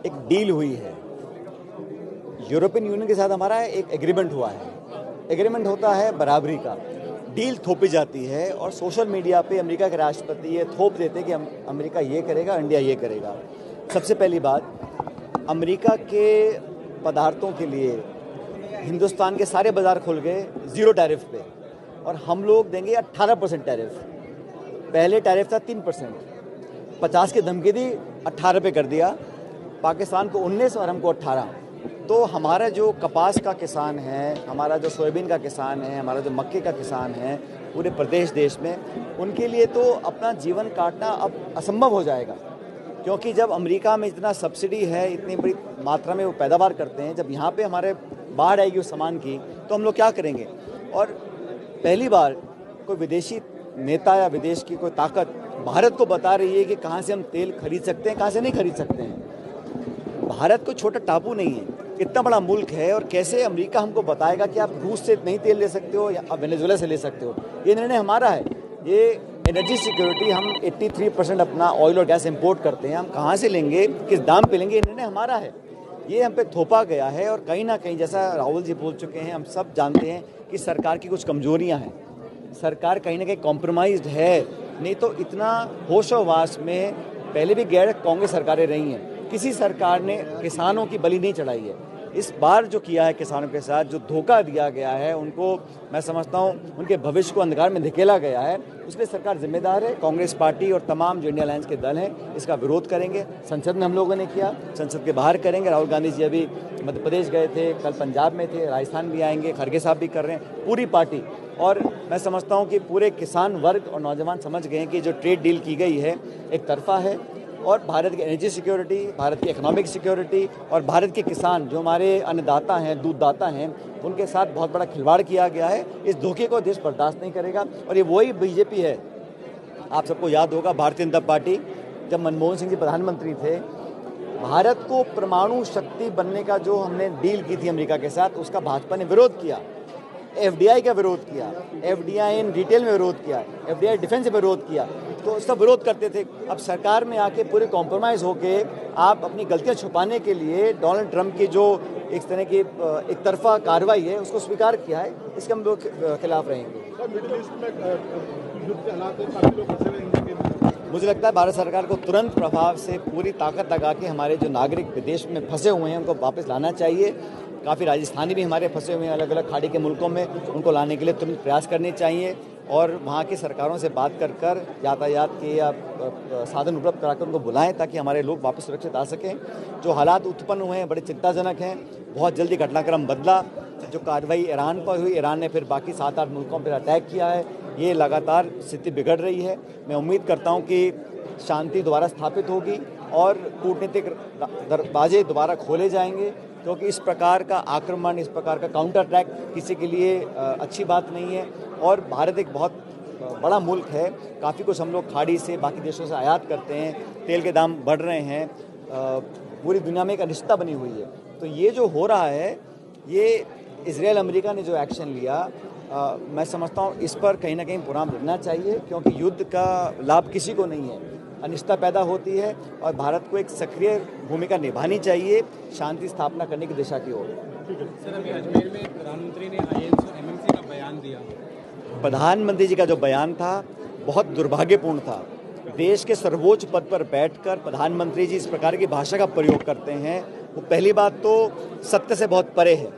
एक डील हुई है, यूरोपियन यूनियन के साथ हमारा एक एग्रीमेंट हुआ है। एग्रीमेंट होता है बराबरी का, डील थोपी जाती है और सोशल मीडिया पे अमेरिका के राष्ट्रपति ये थोप देते हैं कि अमेरिका ये करेगा, इंडिया ये करेगा। सबसे पहली बात, अमेरिका के पदार्थों के लिए हिंदुस्तान के सारे बाजार खुल गए 0 टैरिफ पे, और हम लोग देंगे 18% टैरिफ। पहले टैरिफ था 3%, 50 की धमकी दी, 18 पे कर दिया। पाकिस्तान को 19 और हमको 18। तो हमारा जो कपास का किसान है, हमारा जो सोयाबीन का किसान है, हमारा जो मक्के का किसान है पूरे प्रदेश देश में, उनके लिए तो अपना जीवन काटना अब असंभव हो जाएगा। क्योंकि जब अमेरिका में इतना सब्सिडी है, इतनी बड़ी मात्रा में वो पैदावार करते हैं, जब यहाँ पे हमारे बाढ़ आएगी उस सामान की तो हम लोग क्या करेंगे। और पहली बार कोई विदेशी नेता या विदेश की कोई ताकत भारत को बता रही है कि कहाँ से हम तेल खरीद सकते हैं, कहाँ से नहीं खरीद सकते हैं। भारत कोई छोटा टापू नहीं है, इतना बड़ा मुल्क है, और कैसे अमेरिका हमको बताएगा कि आप रूस से नहीं तेल ले सकते हो या आप वेनेजुएला से ले सकते हो। ये निर्णय हमारा है। ये एनर्जी सिक्योरिटी, हम 83% अपना ऑयल और गैस इंपोर्ट करते हैं, हम कहाँ से लेंगे, किस दाम पे लेंगे, ये निर्णय हमारा है। ये हम पे थोपा गया है, और कहीं ना कहीं जैसा राहुल जी बोल चुके हैं, हम सब जानते हैं कि सरकार की कुछ कमजोरियां हैं। सरकार कहीं ना कहीं कॉम्प्रोमाइज्ड है, नहीं तो इतना होशोवास में पहले भी गैर कांग्रेस सरकारें रही हैं, किसी सरकार ने किसानों की बलि नहीं चढ़ाई है। इस बार जो किया है किसानों के साथ, जो धोखा दिया गया है उनको, मैं समझता हूँ उनके भविष्य को अंधकार में धकेला गया है, उसके सरकार जिम्मेदार है। कांग्रेस पार्टी और तमाम जो इंडिया अलायंस के दल हैं इसका विरोध करेंगे। संसद में हम लोगों ने किया, संसद के बाहर करेंगे। राहुल गांधी जी अभी मध्य प्रदेश गए थे, कल पंजाब में थे, राजस्थान भी आएंगे, खड़गे साहब भी कर रहे हैं, पूरी पार्टी। और मैं समझता हूँ कि पूरे किसान वर्ग और नौजवान समझ गए हैं कि जो ट्रेड डील की गई है एक तरफा है, और भारत की एनर्जी सिक्योरिटी, भारत की इकोनॉमिक सिक्योरिटी और भारत के किसान जो हमारे अन्नदाता हैं, दूधदाता हैं, उनके साथ बहुत बड़ा खिलवाड़ किया गया है। इस धोखे को देश बर्दाश्त नहीं करेगा। और ये वही बीजेपी है, आप सबको याद होगा भारतीय जनता पार्टी जब मनमोहन सिंह जी प्रधानमंत्री थे, भारत को परमाणु शक्ति बनने का जो हमने डील की थी अमेरिका के साथ, उसका भाजपा ने विरोध किया। एफडीआई का विरोध किया, एफडीआई इन रिटेल में विरोध किया, एफडीआई डिफेंस में विरोद किया, तो उसका विरोध करते थे। अब सरकार में आके पूरे कॉम्प्रोमाइज़ होके आप अपनी गलतियां छुपाने के लिए डोनाल्ड ट्रंप की जो एक तरह की एक तरफा कार्रवाई है उसको स्वीकार किया है, इसके हम लोग खिलाफ रहेंगे। मुझे लगता है भारत सरकार को तुरंत प्रभाव से पूरी ताकत लगा के हमारे जो नागरिक विदेश में फंसे हुए हैं उनको वापस लाना चाहिए। काफ़ी राजस्थानी भी हमारे फंसे हुए हैं अलग अलग खाड़ी के मुल्कों में, उनको लाने के लिए तुरंत प्रयास करने चाहिए, और वहाँ की सरकारों से बात कर यातायात के या साधन उपलब्ध कराकर उनको बुलाएं ताकि हमारे लोग वापस सुरक्षित आ सकें। जो हालात उत्पन्न हुए हैं बड़े चिंताजनक हैं। बहुत जल्दी घटनाक्रम बदला। जो कार्रवाई ईरान पर हुई, ईरान ने फिर बाकी 7-8 मुल्कों पर अटैक किया है, ये लगातार स्थिति बिगड़ रही है। मैं उम्मीद करता हूँ कि शांति दोबारा स्थापित होगी और कूटनीतिक दरवाजे दोबारा खोले जाएंगे, क्योंकि इस प्रकार का आक्रमण, इस प्रकार का काउंटर अटैक किसी के लिए अच्छी बात नहीं है। और भारत एक बहुत बड़ा मुल्क है, काफ़ी कुछ हम लोग खाड़ी से बाकी देशों से आयात करते हैं, तेल के दाम बढ़ रहे हैं, पूरी दुनिया में एक अनिश्चितता बनी हुई है। तो ये जो हो रहा है, ये इजराइल अमेरिका ने जो एक्शन लिया, मैं समझता हूँ इस पर कहीं ना कहीं पुराण लगना चाहिए, क्योंकि युद्ध का लाभ किसी को नहीं है, अनिश्चितता पैदा होती है और भारत को एक सक्रिय भूमिका निभानी चाहिए शांति स्थापना करने की दिशा की ओर। सर, अभी अजमेर में प्रधानमंत्री ने आईएनसी और एमएमसी का बयान दिया। प्रधानमंत्री जी का जो बयान था बहुत दुर्भाग्यपूर्ण था। देश के सर्वोच्च पद पर बैठकर प्रधानमंत्री जी इस प्रकार की भाषा का प्रयोग करते हैं, वो पहली बात तो सत्य से बहुत परे है।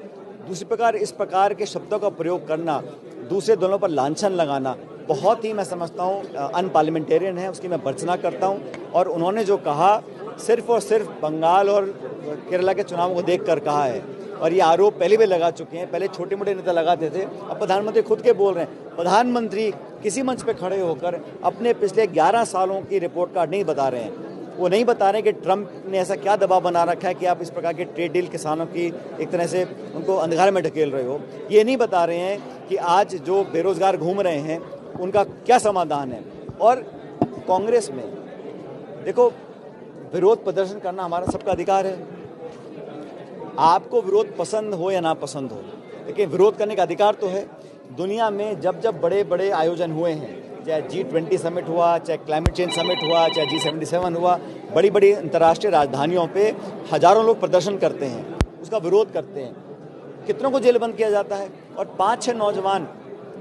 दूसरी प्रकार इस प्रकार के शब्दों का प्रयोग करना, दूसरे दलों पर लांछन लगाना, बहुत ही मैं समझता हूँ अनपार्लियामेंटेरियन है, उसकी मैं भर्त्सना करता हूँ। और उन्होंने जो कहा सिर्फ और सिर्फ बंगाल और केरला के चुनावों को देखकर कहा है, और ये आरोप पहले भी लगा चुके हैं। पहले छोटे मोटे नेता लगाते थे, अब प्रधानमंत्री खुद के बोल रहे हैं। प्रधानमंत्री किसी मंच पे खड़े होकर अपने पिछले 11 सालों की रिपोर्ट कार्ड नहीं बता रहे हैं। वो नहीं बता रहे कि ट्रंप ने ऐसा क्या दबाव बना रखा है कि आप इस प्रकार के ट्रेड डील किसानों की एक तरह से उनको अंधकार में ढकेल रहे हो। ये नहीं बता रहे हैं कि आज जो बेरोजगार घूम रहे हैं उनका क्या समाधान है। और कांग्रेस में देखो, विरोध प्रदर्शन करना हमारा सबका अधिकार है। आपको विरोध पसंद हो या ना पसंद हो, लेकिन विरोध करने का अधिकार तो है। दुनिया में जब जब बड़े बड़े आयोजन हुए हैं, चाहे G20 समिट हुआ, चाहे क्लाइमेट चेंज समिट हुआ, चाहे G77 हुआ, बड़ी बड़ी अंतर्राष्ट्रीय राजधानियों पे हजारों लोग प्रदर्शन करते हैं, उसका विरोध करते हैं, कितनों को जेल बंद किया जाता है। और 5-6 नौजवान,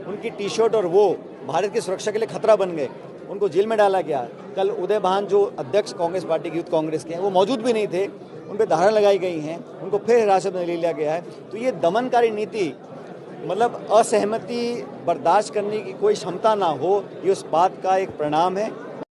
उनकी टी शर्ट और वो भारत की सुरक्षा के लिए खतरा बन गए, उनको जेल में डाला गया। कल उदय भान जो अध्यक्ष कांग्रेस पार्टी की यूथ कांग्रेस के हैं, वो मौजूद भी नहीं थे, उन पर धारा लगाई गई हैं, उनको फिर हिरासत में ले लिया गया है। तो ये दमनकारी नीति, मतलब असहमति बर्दाश्त करने की कोई क्षमता ना हो, ये उस बात का एक परिणाम है।